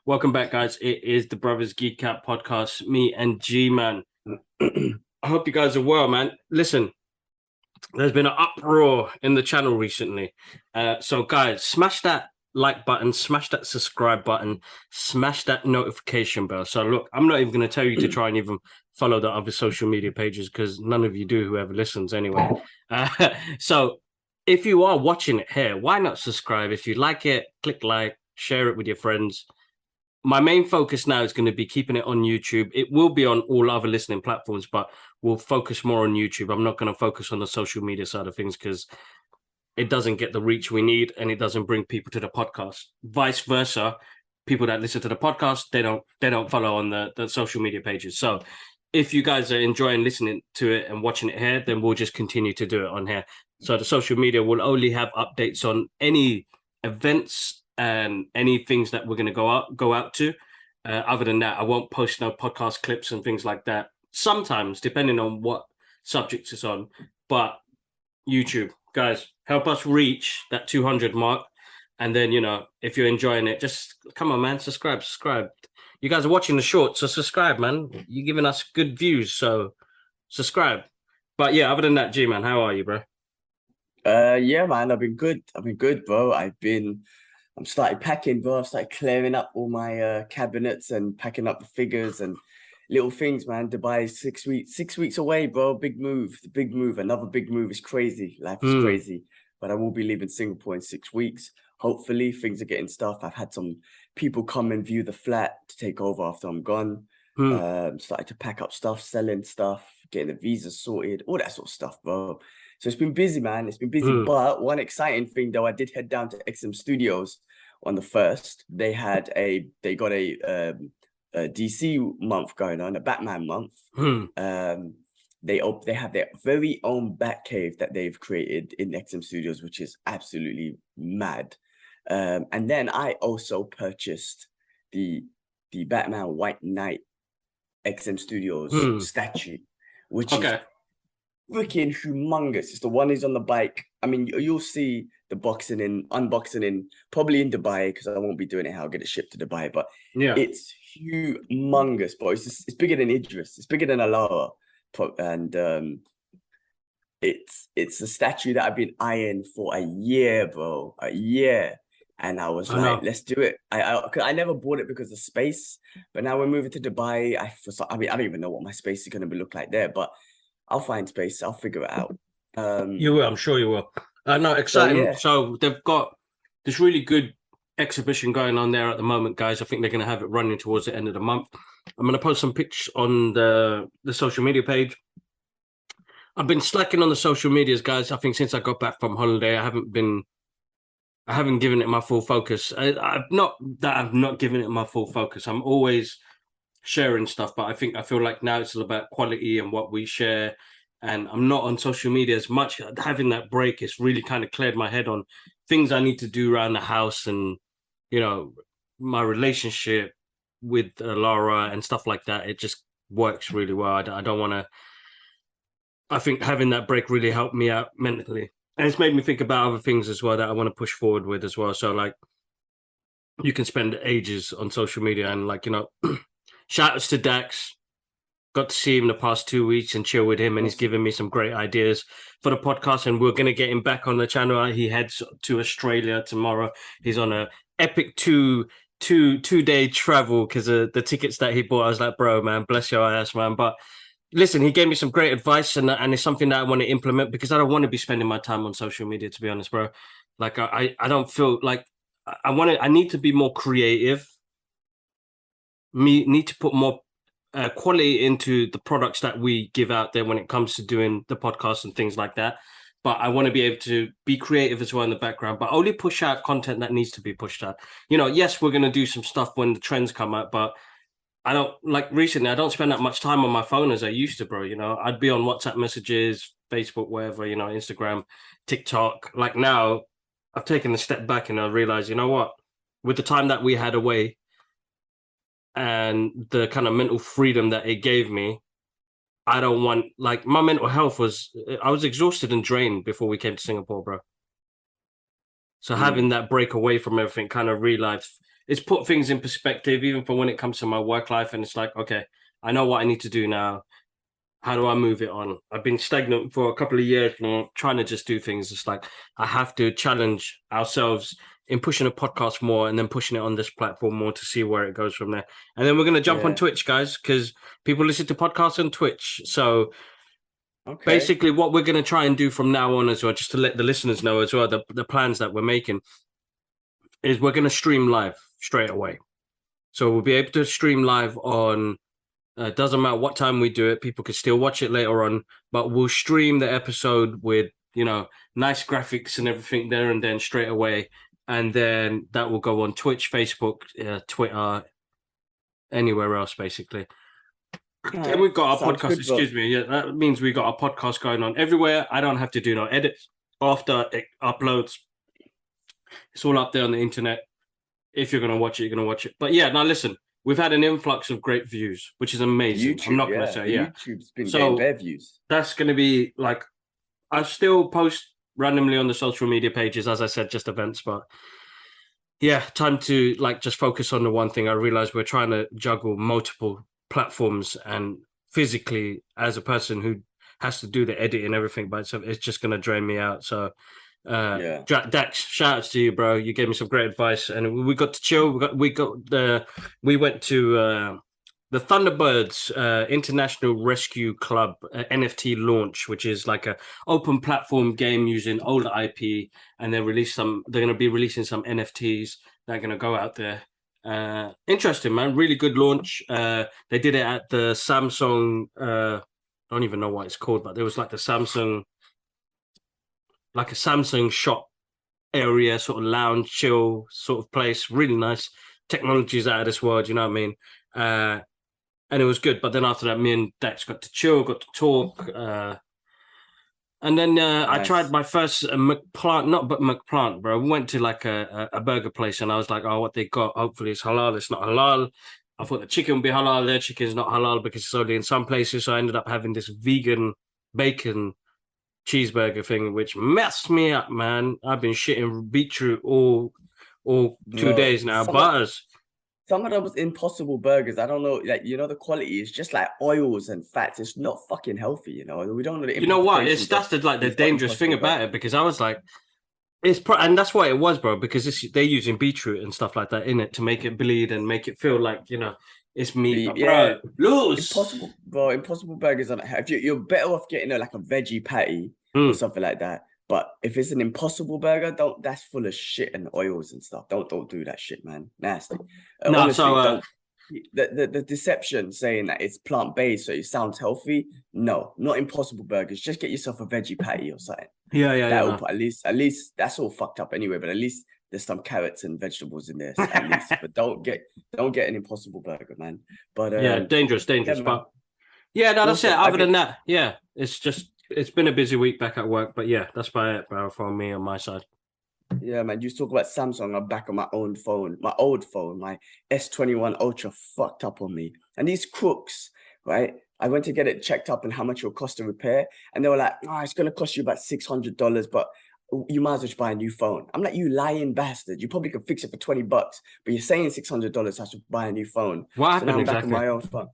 Welcome back, guys. It is the Brothers Geek Out podcast. Me and G-Man. I hope you guys are well, man. Listen, there's been an uproar in the channel recently. So, guys, smash that like button, smash that subscribe button, smash that notification bell. So, look, I'm not even going to tell you to try and even follow the other social media pages because none of you do, whoever listens anyway. So, if you are watching it here, why not subscribe? If you like it, click like, share it with your friends. My main focus now is going to be keeping it on YouTube. It will be on all other listening platforms, but we'll focus more on YouTube. I'm not going to focus on the social media side of things because it doesn't get the reach we need and it doesn't bring people to the podcast. Vice versa, people that listen to the podcast, they don't follow on the social media pages. So if you guys are enjoying listening to it and watching it here, then we'll just continue to do it on here. So the social media will only have updates on any events and any things that we're going to go out to. Other than that, I won't post no podcast clips and things like that. Sometimes, depending on what subjects it's on. But YouTube, guys, help us reach that 200 mark. And then, you know, if you're enjoying it, just come on, man, subscribe. You guys are watching the short, so subscribe, man. You're giving us good views, so subscribe. But yeah, other than that, G-Man, how are you, bro? Yeah, man, I've been good, bro. I'm started packing, bro. I've started clearing up all my cabinets and packing up the figures and little things, man. Dubai is 6 weeks away, bro. Big move, Another big move is crazy. Life is crazy. But I will be leaving Singapore in 6 weeks. Hopefully, things are getting stuff. I've had some people come and view the flat to take over after I'm gone. Started to pack up stuff, selling stuff, getting the visa sorted, all that sort of stuff, bro. So it's been busy, man. It's been busy. But one exciting thing, though, I did head down to XM Studios on the 1st. They got a DC month going on, a Batman month. They have their very own Batcave that they've created in XM Studios, which is absolutely mad. And then I also purchased the Batman White Knight XM Studios statue, which is freaking humongous. It's the one who's on the bike. I mean, you'll see the unboxing in probably in Dubai, because I won't be doing it here. I'll get it shipped to Dubai. But yeah, it's humongous, bro. It's bigger than Idris. It's bigger than Alara. And it's a statue that I've been eyeing for a year, bro. A year. And I was like, let's do it. I never bought it because of space. But now we're moving to Dubai. I don't even know what my space is going to look like there. But I'll find space. I'll figure it out. You will. I'm sure you will. No, exciting. So they've got this really good exhibition going on there at the moment, guys. I think they're going to have it running towards the end of the month. I'm going to post some pics on the social media page. I've been slacking on the social medias, guys. I think since I got back from holiday, I haven't given it my full focus. I've not given it my full focus. I'm always sharing stuff, but I feel like now it's all about quality and what we share. And I'm not on social media as much. Having that break, it's really kind of cleared my head on things I need to do around the house and, you know, my relationship with Laura and stuff like that. It just works really well. I don't want to. I think having that break really helped me out mentally. And it's made me think about other things as well that I want to push forward with as well. So, like, you can spend ages on social media and, like, you know, shout outs to Dax. Got to see him the past 2 weeks and chill with him, and he's given me some great ideas for the podcast. And we're going to get him back on the channel. He heads to Australia tomorrow. He's on a epic two-day travel because of the tickets that he bought. I was like, bro, man, bless your ass, man. But listen, he gave me some great advice, and it's something that I want to implement because I don't want to be spending my time on social media, to be honest, bro. Like, I don't feel like I need to be more creative. Need to put more quality into the products that we give out there when it comes to doing the podcast and things like that. But I want to be able to be creative as well in the background, but only push out content that needs to be pushed out. You know, yes, we're going to do some stuff when the trends come out, but I don't, like, recently, I don't spend that much time on my phone as I used to, bro. You know, I'd be on WhatsApp messages, Facebook, wherever, you know, Instagram, TikTok. Like, now I've taken a step back and I realized, you know what, with the time that we had away, and the kind of mental freedom that it gave me, I don't want, like, my mental health I was exhausted and drained before we came to Singapore, bro. So having that break away from everything, kind of realized it's put things in perspective, even for when it comes to my work life. And it's like, okay, I know what I need to do now. How do I move it on? I've been stagnant for a couple of years now, trying to just do things. It's like I have to challenge ourselves in pushing a podcast more and then pushing it on this platform more to see where it goes from there. And then we're going to jump on Yeah. Twitch, guys, because people listen to podcasts on Twitch. So Okay. basically, what we're going to try and do from now on as well, just to let the listeners know as well, the plans that we're making is we're going to stream live straight away. So we'll be able to stream live on, doesn't matter what time we do it, people can still watch it later on, but we'll stream the episode with, nice graphics and everything there and then straight away. And then that will go on Twitch, Facebook, Twitter, anywhere else, basically. Then we've got our podcast, excuse me. Yeah, that means we got our podcast going on everywhere. I don't have to do no edits after it uploads. It's all up there on the internet. If you're going to watch it, you're going to watch it. But yeah, now listen, we've had an influx of great views, which is amazing. YouTube, I'm not going to say, YouTube's been getting bare views. That's going to be like, I still post randomly on the social media pages, as I said, just events, but yeah, time to like just focus on the one thing. I realize we're trying to juggle multiple platforms, and physically, as a person who has to do the editing and everything by itself, it's just going to drain me out. So Dax, shout outs to you, bro. You gave me some great advice, and we got to chill. We went to the Thunderbirds International Rescue Club NFT launch, which is like a open platform game using older IP, and they're going to be releasing some NFTs that are going to go out there. Interesting, man. Really good launch. They did it at the Samsung. I don't even know what it's called, but there was like a Samsung shop area, sort of lounge, chill sort of place. Really nice. Technology's out of this world, you know what I mean? And it was good. But then after that, me and Dex got to chill, got to talk. And then nice. I tried my first McPlant, bro. We went to like a burger place, and I was like, oh, what they got, hopefully it's halal. It's not halal. I thought the chicken would be halal. Their chicken is not halal because it's only in some places. So I ended up having this vegan bacon cheeseburger thing, which messed me up, man. I've been shitting beetroot all 2 days now. Some of those Impossible burgers, I don't know, like, the quality is just like oils and fats. It's not fucking healthy, We don't know the. You know what? That's the dangerous thing about it, because I was like, and that's what it was, bro. Because they're using beetroot and stuff like that in it to make it bleed and make it feel like it's meat. Yeah, bro, Impossible burgers are. You're better off getting like a veggie patty or something like that. But if it's an Impossible burger, that's full of shit and oils and stuff. Don't do that shit, man. Nasty. No, honestly, don't. The deception saying that it's plant-based so it sounds healthy. No, not Impossible burgers. Just get yourself a veggie patty or something. Yeah. At least that's all fucked up anyway. But at least there's some carrots and vegetables in there, at least. But don't get an Impossible burger, man. But dangerous. Yeah, but yeah, no, that's it. Other than that, yeah, it's been a busy week back at work. But yeah, that's about it, bro, from me on my side. Yeah, man. You talk about Samsung. I'm back on my own phone, my old phone, my S21 Ultra fucked up on me. And these crooks, right? I went to get it checked up and how much it will cost to repair. And they were like, oh, it's going to cost you about $600, but you might as well just buy a new phone. I'm like, you lying bastard. You probably could fix it for $20, but you're saying $600 I should buy a new phone. What happened now I'm exactly? back on my own phone.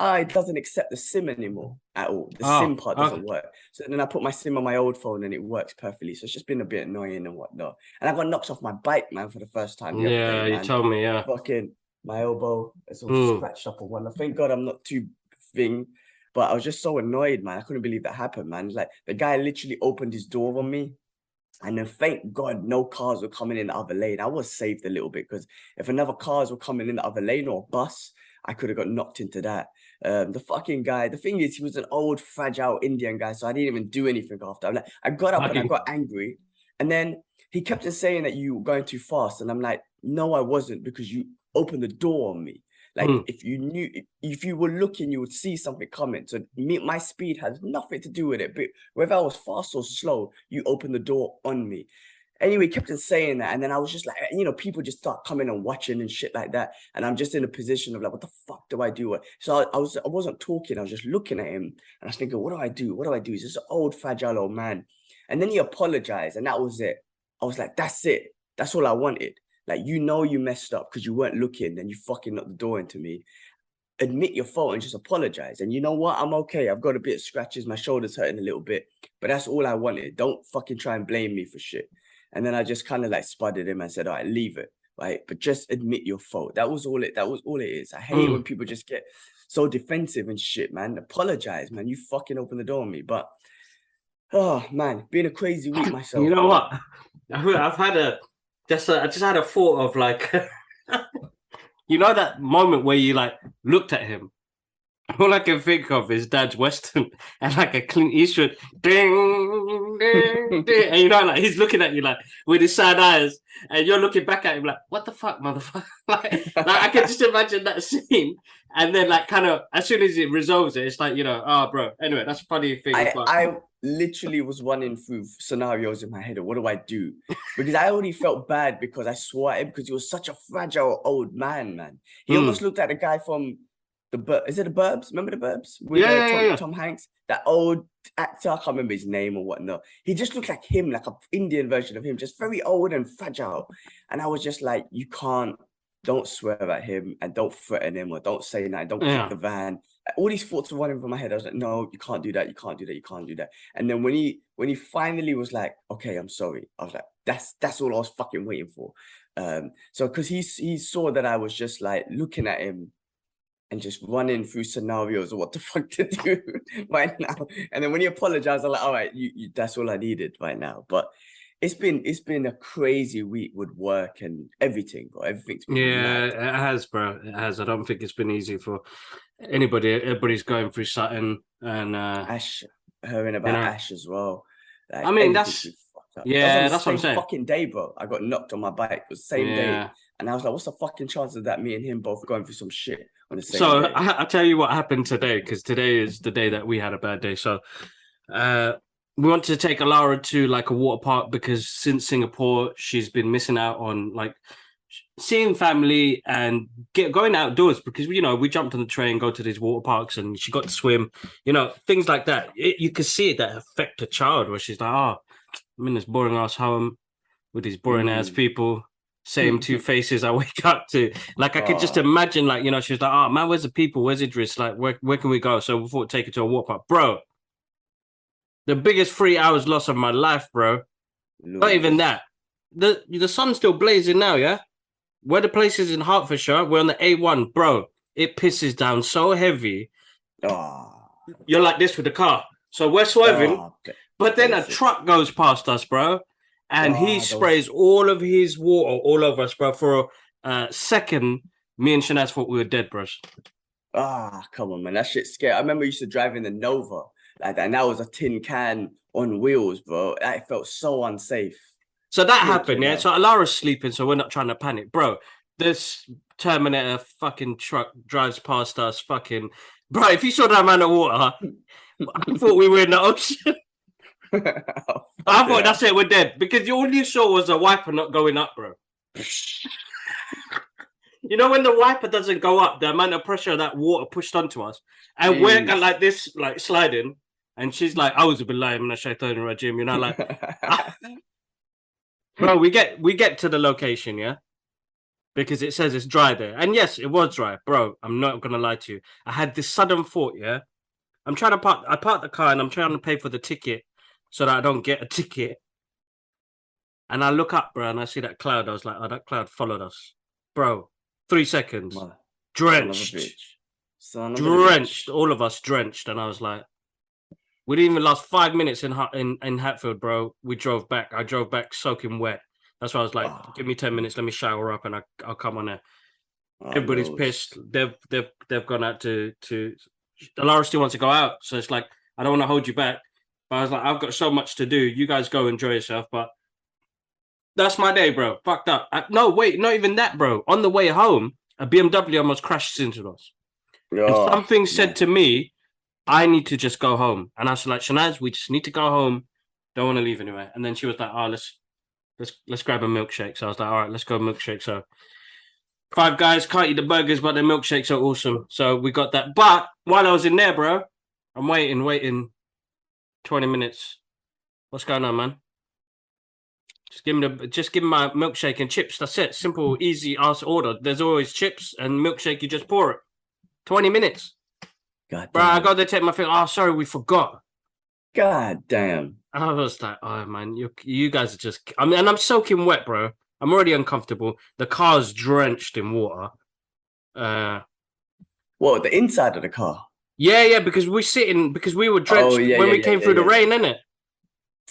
It doesn't accept the SIM anymore at all. The SIM part doesn't work. So then I put my SIM on my old phone and it works perfectly. So it's just been a bit annoying and whatnot. And I got knocked off my bike, man, for the first time the other day, man. You told me, yeah. Fucking my elbow, it's all scratched up or whatnot. Thank God I'm not too thing, but I was just so annoyed, man. I couldn't believe that happened, man. Like the guy literally opened his door on me. And then thank God no cars were coming in the other lane. I was saved a little bit because if another cars were coming in the other lane or a bus, I could have got knocked into that. The fucking guy, the thing is, he was an old, fragile Indian guy, so I didn't even do anything after. I got up and I got angry. And then he kept on saying that you were going too fast. And I'm like, no, I wasn't, because you opened the door on me. Like, if you were looking, you would see something coming. So my speed has nothing to do with it. But whether I was fast or slow, you opened the door on me. Anyway, he kept on saying that. And then I was just like, people just start coming and watching and shit like that. And I'm just in a position of like, what the fuck do I do? So I wasn't talking. I was just looking at him and I was thinking, what do I do? What do I do? He's just an old, fragile old man. And then he apologized and that was it. I was like, that's it. That's all I wanted. Like, you messed up because you weren't looking and you fucking knocked the door into me. Admit your fault and just apologize. And you know what? I'm okay. I've got a bit of scratches. My shoulder's hurting a little bit, but that's all I wanted. Don't fucking try and blame me for shit. And then I just kind of like spudded him and said, all right, leave it. Right. But just admit your fault. That was all it is. I hate it when people just get so defensive and shit, man. Apologize, man. You fucking opened the door on me. But oh man, been a crazy week myself. You know what? I've had I just had a thought of like you know that moment where you like looked at him. All I can think of is Dad's Western and like a Clint Eastwood ding, ding, ding. And like he's looking at you like with his sad eyes, and you're looking back at him like, what the fuck, motherfucker? like I can just imagine that scene. And then like kind of as soon as it resolves it, it's like, oh bro. Anyway, that's a funny thing. I literally was running through scenarios in my head of what do I do? Because I already felt bad because I swore at him because he was such a fragile old man. He almost looked like the guy from is it the Burbs? Remember the Burbs? With Tom Hanks? That old actor, I can't remember his name or whatnot. He just looked like him, like an Indian version of him, just very old and fragile. And I was just like, don't swear at him and don't threaten him or don't say that, don't kick the van. All these thoughts were running from my head. I was like, no, you can't do that, you can't do that, you can't do that. And then when he finally was like, okay, I'm sorry, I was like, that's all I was fucking waiting for. So because he saw that I was just like looking at him and just running through scenarios of what the fuck to do right now. And then when he apologized, I'm like, all right, you that's all I needed right now. But it's been a crazy week with work and everything, bro. Everything's been mad. It has, bro. It has. I don't think it's been easy for anybody. Everybody's going through something, and Ash, hearing about Ash as well. Like, I mean, that's what I'm saying. Fucking day, bro. I got knocked on my bike. It was the same day, and I was like, what's the fucking chance of that? Me and him both going through some shit on the same day. I'll tell you what happened today, because today is the day that we had a bad day. So, we want to take Alara to like a water park because since Singapore, she's been missing out on like seeing family and going outdoors because we jumped on the train, go to these water parks, and she got to swim, things like that. You can see it that affect a child where she's like, oh, I'm in this boring ass home with these boring ass people, same two faces I wake up to. Like I could just imagine, like, she was like, oh man, where's the people, where's Idris, like where can we go? So we thought take her to a water park, bro. The biggest 3 hours loss of my life, bro. Not even that. The sun's still blazing now, yeah? Where the place is in Hertfordshire, we're on the A1, bro. It pisses down so heavy. You're like this with the car. So we're swerving, but then a truck goes past us, bro. And he sprays all of his water all over us, bro. For a second, me and Shanaz thought we were dead, bros. Come on, man. That shit's scary. I remember I used to drive in the Nova like that, and that was a tin can on wheels, bro. That felt so unsafe. So that happened, yeah? So Alara's sleeping, so we're not trying to panic. Bro, this Terminator fucking truck drives past us, fucking... Bro, if you saw that amount of water, I thought we were in the ocean. I thought that's it, we're dead. Because all you saw was a wiper not going up, bro. When the wiper doesn't go up, the amount of pressure of that water pushed onto us, and we're like this, like sliding, and she's like, I was a bit lying when I shaitan rajim, like... Bro, we get to the location, yeah? Because it says it's dry there. And yes, it was dry. Bro, I'm not going to lie to you. I had this sudden thought, yeah? I parked the car and I'm trying to pay for the ticket so that I don't get a ticket. And I look up, bro, and I see that cloud. I was like, oh, that cloud followed us. Bro, 3 seconds. Drenched. Drenched. All of us drenched. And I was like, we didn't even last 5 minutes in Hatfield, bro. We drove back. I drove back soaking wet. That's why I was like, give me 10 minutes. Let me shower up and I'll come on there. Everybody's pissed. They've gone out to Alara still wants to go out. So it's like, I don't want to hold you back. But I was like, I've got so much to do. You guys go enjoy yourself. But that's my day, bro. Fucked up. No, wait, not even that, bro. On the way home, a BMW almost crashed into us. And something said to me, I need to just go home. And I was like, Shanaz, we just need to go home. Don't want to leave anyway. And then she was like, let's let's grab a milkshake. So I was like, all right, let's go milkshake. So Five Guys, can't eat the burgers, but the milkshakes are awesome. So we got that. But while I was in there, bro, I'm waiting 20 minutes. What's going on, man? Just give me my milkshake and chips. That's it. Simple, easy ass order. There's always chips and milkshake. You just pour it. 20 minutes. God Bro, I damn. got there, take my thing. Oh, sorry, we forgot. God damn. I was like, oh man, you guys are just. I mean, and I'm soaking wet, bro. I'm already uncomfortable. The car's drenched in water. What, the inside of the car? Yeah, because we were Oh, drenched yeah, when yeah, we yeah, came yeah, through the yeah. rain, innit?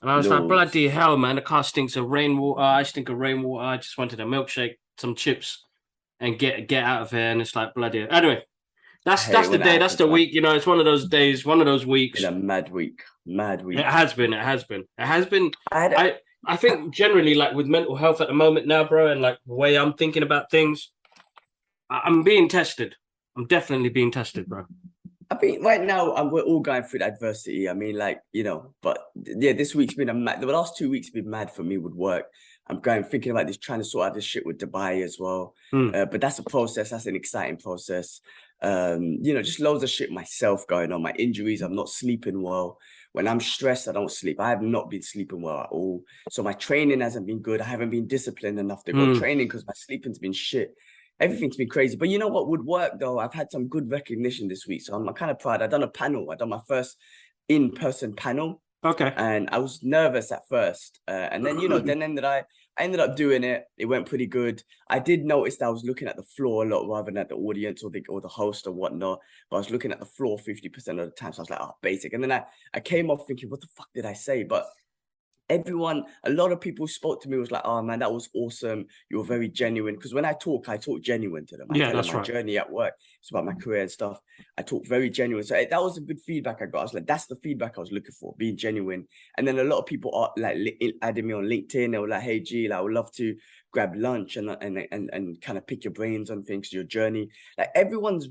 And I was like, Lord. bloody hell, man, the car stinks of rainwater. I stink of rainwater. I just wanted a milkshake, some chips, and get out of here. And it's like bloody hell. Anyway, I hate that's it the when that day, that's happens, the man. week. You know, it's one of those days, one of those Been a weeks. mad week. Mad week. It has been. It has been. It has been. I had a, I think generally, like with mental health at the moment now, bro, and like the way I'm thinking about things, I'm being tested. I'm definitely being tested, bro. I think right now we're all going through adversity. I mean, like, but yeah, this week's been the last 2 weeks have been mad for me with work. I'm thinking about this, trying to sort out this shit with Dubai as well. But that's a process. That's an exciting process. Just loads of shit myself going on. My injuries, I'm not sleeping well. When I'm stressed, I don't sleep. I have not been sleeping well at all. So my training hasn't been good. I haven't been disciplined enough to go training because my sleeping's been shit. Everything's been crazy. But you know what would work though? I've had some good recognition this week. So I'm kind of proud. I've done a panel. I've done my first in-person panel. Okay. And I was nervous at first. And then, I ended up doing it. It went pretty good. I did notice that I was looking at the floor a lot rather than at the audience or the host or whatnot. But I was looking at the floor 50% of the time. So I was like, oh, basic. And then I came off thinking, what the fuck did I say? But a lot of people spoke to me, was like, oh man, that was awesome. You were very genuine. Because when I talk genuine to them. I Yeah, tell them that's my right. journey at work. It's about my career and stuff. I talk very genuine. So that was a good feedback I got. I was like, that's the feedback I was looking for, being genuine. And then a lot of people are like adding me on LinkedIn. They were like, hey G, like, I would love to grab lunch and kind of pick your brains on things, your journey. Like everyone's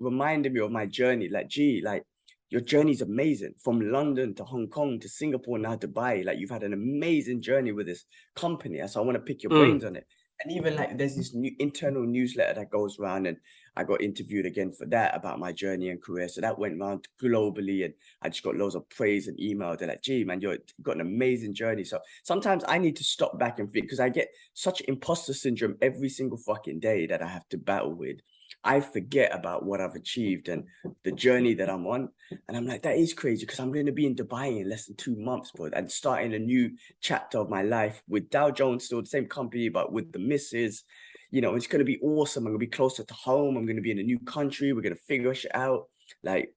reminding me of my journey. Like, G, like, your journey's amazing, from London to Hong Kong to Singapore, now Dubai. Like, you've had an amazing journey with this company. So I want to pick your brains on it. And even like there's this new internal newsletter that goes around, and I got interviewed again for that about my journey and career. So that went around globally, and I just got loads of praise and email. They're like, gee, man, you've got an amazing journey. So sometimes I need to stop back and think, because I get such imposter syndrome every single fucking day that I have to battle with. I forget about what I've achieved and the journey that I'm on. And I'm like, that is crazy, because I'm going to be in Dubai in less than 2 months, bro, and starting a new chapter of my life with Dow Jones, still the same company, but with the missus. It's going to be awesome. I'm going to be closer to home. I'm going to be in a new country. We're going to figure shit out. Like,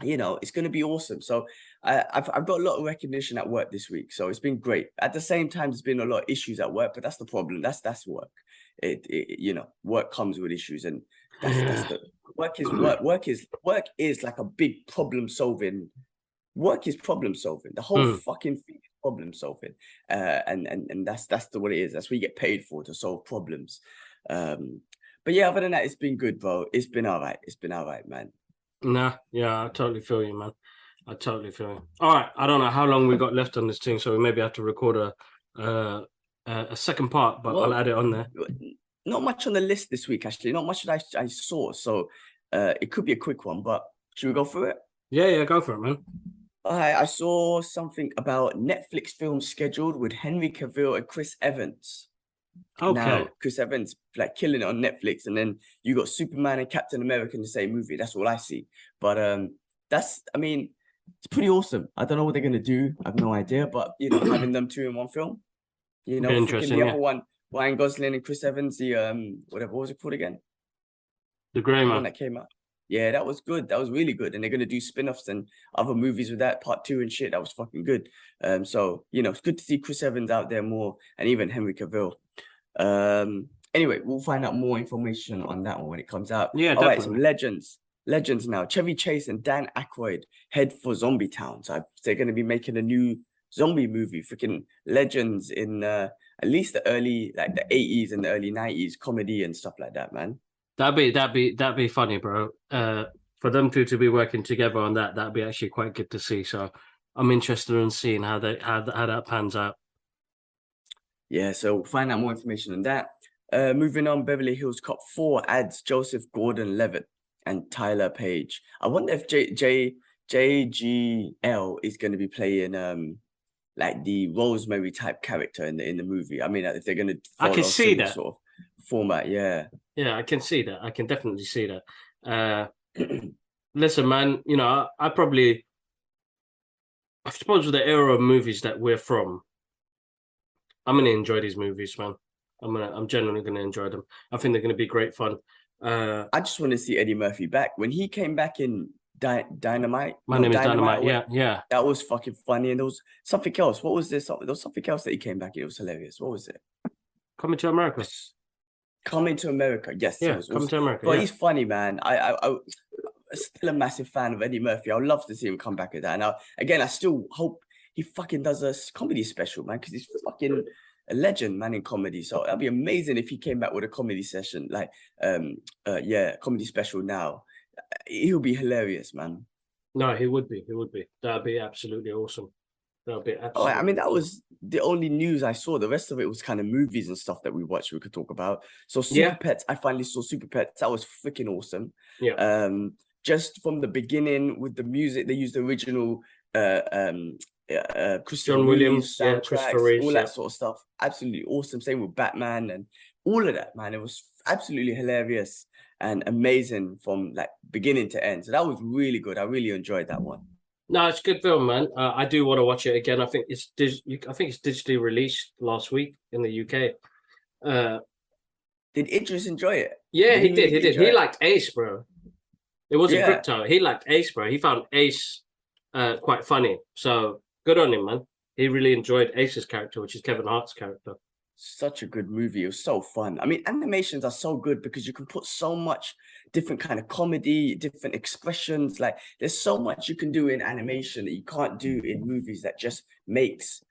it's going to be awesome. So I've got a lot of recognition at work this week. So it's been great. At the same time, there's been a lot of issues at work, but that's the problem. That's work. Work comes with issues, and that's the work is work is like a big problem solving. Work is problem solving. The whole fucking thing is problem solving. And that's what it is. That's what you get paid for, to solve problems. But yeah, other than that, it's been good, bro. It's been all right. It's been all right, man. Nah, yeah, I totally feel you, man. I totally feel you. All right, I don't know how long we got left on this thing, so we maybe have to record a second part, but I'll add it on there. Not much on the list this week, actually. Not much that I saw, so it could be a quick one. But should we go through it? Yeah, go for it, man. I saw something about Netflix films scheduled with Henry Cavill and Chris Evans. Okay. Now, Chris Evans like killing it on Netflix, and then you got Superman and Captain America in the same movie. That's all I see. But it's pretty awesome. I don't know what they're gonna do. I have no idea. But having them two in one film, interesting. The other one, Ryan Gosling and Chris Evans, the what was it called again? The Grey Man. One that came out. Yeah, that was good. That was really good. And they're gonna do spin-offs and other movies with that, part 2 and shit. That was fucking good. So it's good to see Chris Evans out there more, and even Henry Cavill. Anyway, we'll find out more information on that one when it comes out. Yeah, all definitely. right, some legends now. Chevy Chase and Dan Aykroyd head for Zombie Town. So they're going to be making a new zombie movie. Freaking legends in at least the early, like the 80s and the early 90s, comedy and stuff like that, man. That'd be funny, bro. For them two to be working together on that'd be actually quite good to see. So I'm interested in seeing how that pans out. Yeah, so find out more information on that. Moving on, Beverly Hills Cop 4 adds Joseph Gordon-Levitt and Tyler Page. I wonder if JGL is going to be playing like the Rosemary type character in the movie. I mean, if they're going to I can follow a see similar that. sort of format, yeah. Yeah, I can see that. I can definitely see that. Listen, man, I suppose with the era of movies that we're from, I'm gonna enjoy these movies, man. I'm genuinely gonna enjoy them. I think they're gonna be great fun. I just want to see Eddie Murphy back. When he came back in Dynamite, My name is Dynamite, Dynamite. Yeah, yeah. that was fucking funny. And there was something else. What was this? There was something else that he came back in. It was hilarious. What was it? Coming to America. Coming to America. Yes, it Yeah, was coming awesome. to America. But Yeah. he's funny, man. I'm still a massive fan of Eddie Murphy. I would love to see him come back at that. And again, I still hope he fucking does a comedy special, man, because he's fucking a legend, man, in comedy. So that'd be amazing if he came back with a comedy session, like comedy special now. He'll be hilarious, man. No, he would be. He would be. That'd be absolutely awesome. That'd be Oh, I absolutely mean, that awesome. was the only news I saw. The rest of it was kind of movies and stuff that we watched we could talk about. So Super Yeah. Pets, I finally saw Super Pets. That was freaking awesome. Yeah. Just from the beginning with the music, they used the original Christopher John Williams. Reeves Yeah. Christopher soundtracks, Reeves. all Yeah. that sort of stuff. Absolutely awesome. Same with Batman and all of that, man. It was absolutely hilarious and amazing from like beginning to end. So that was really good. I really enjoyed that one. No, it's a good film, man. I do want to watch it again. I think it's digitally released last week in the UK. Did Idris enjoy it? Yeah, he he did. really He did. enjoy He it? liked Ace, bro. It wasn't Yeah. Crypto. He liked Ace, bro. He found Ace quite funny. So good on him, man. He really enjoyed Ace's character, which is Kevin Hart's character. Such a good movie. It was so fun. I mean, animations are so good because you can put so much different kind of comedy, different expressions. Like there's so much you can do in animation that you can't do in movies that just makes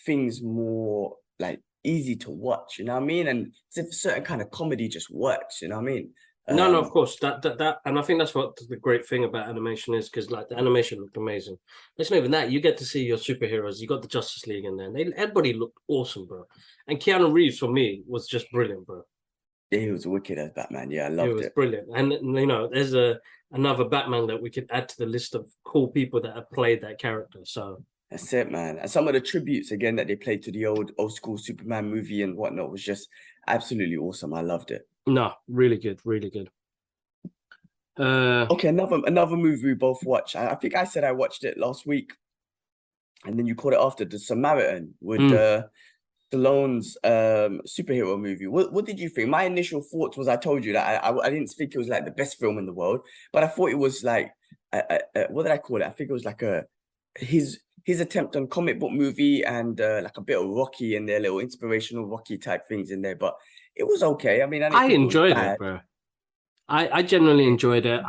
things more like easy to watch, you know what I mean? And certain kind of comedy just works, you know what I mean? No, of course that, and I think that's what the great thing about animation is, because like the animation looked amazing. It's not even that, you get to see your superheroes. You got the Justice League in there. Everybody looked awesome, bro. And Keanu Reeves for me was just brilliant, bro. Yeah, he was wicked as Batman. Yeah, I It loved was it. brilliant. And there's another Batman that we could add to the list of cool people that have played that character. So That's it, man. And some of the tributes again that they played to the old school Superman movie and whatnot was just absolutely awesome. I loved it. no, really good, really good. Okay, another movie we both watched. I think I said I watched it last week, and then you called it after, the Samaritan with Stallone's superhero movie. What did you think? My initial thoughts was, I told you that I didn't think it was like the best film in the world, but I thought it was like what did I call it? I think it was like his attempt on comic book movie and like a bit of Rocky in there, little inspirational Rocky type things in there. But it was okay. I mean, I didn't I think it was enjoyed bad. it, bro. I genuinely enjoyed it.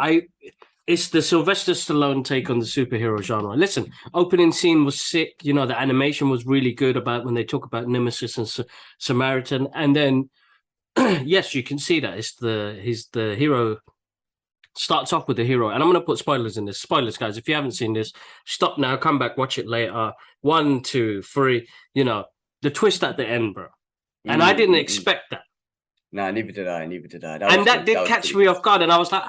It's the Sylvester Stallone take on the superhero genre. Listen, opening scene was sick. You know, the animation was really good about when they talk about Nemesis and Samaritan. And then, yes, you can see that he's the hero. Starts off with the hero, and I'm going to put spoilers in this. Spoilers, guys. If you haven't seen this, stop now. Come back, watch it later. 1, 2, 3. You know, the twist at the end, bro. And I didn't expect that. Nah, neither did I. Neither did I. That did catch me off guard, and I was like,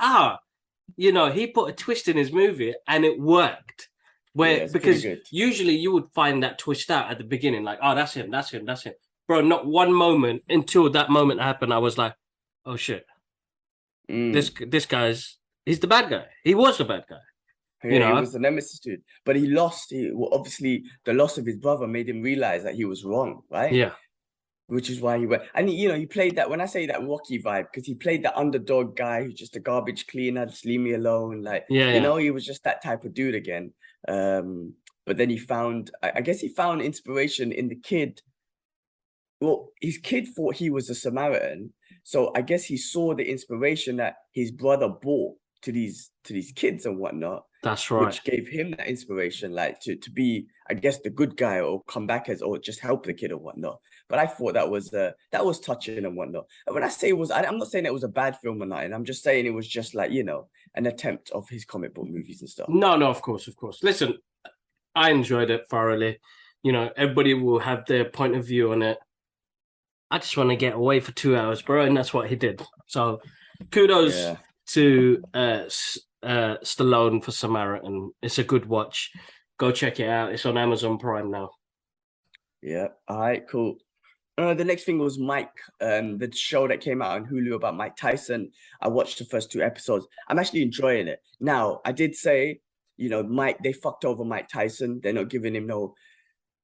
he put a twist in his movie, and it worked. Because usually you would find that twist out at the beginning, like, oh, that's him, bro. Not one moment until that moment happened, I was like, oh shit, this he's the bad guy. He was the bad guy. Yeah, he was the nemesis dude, but he lost. Obviously, the loss of his brother made him realize that he was wrong, right? Yeah. Which is why he went, and he played that, when I say that Rocky vibe, because he played that underdog guy who's just a garbage cleaner, just leave me alone. Like, he was just that type of dude again. But then he found, I guess he found inspiration in the kid. Well, his kid thought he was a Samaritan. So I guess he saw the inspiration that his brother brought to these kids and whatnot. That's right. Which gave him that inspiration, like to be, I guess, the good guy, or come back as, or just help the kid or whatnot. But I thought that was touching and whatnot. And when I say it was, I'm not saying it was a bad film or nothing. I'm just saying it was just like, an attempt of his comic book movies and stuff. No, of course. Listen, I enjoyed it thoroughly. Everybody will have their point of view on it. I just want to get away for 2 hours, bro, and that's what he did. So, kudos Yeah. to Stallone for Samaritan. It's a good watch. Go check it out. It's on Amazon Prime now. Yeah. All right, cool. The next thing was Mike, the show that came out on Hulu about Mike Tyson. I watched the first 2 episodes. I'm actually enjoying it. Now, I did say, Mike, they fucked over Mike Tyson. They're not giving him no,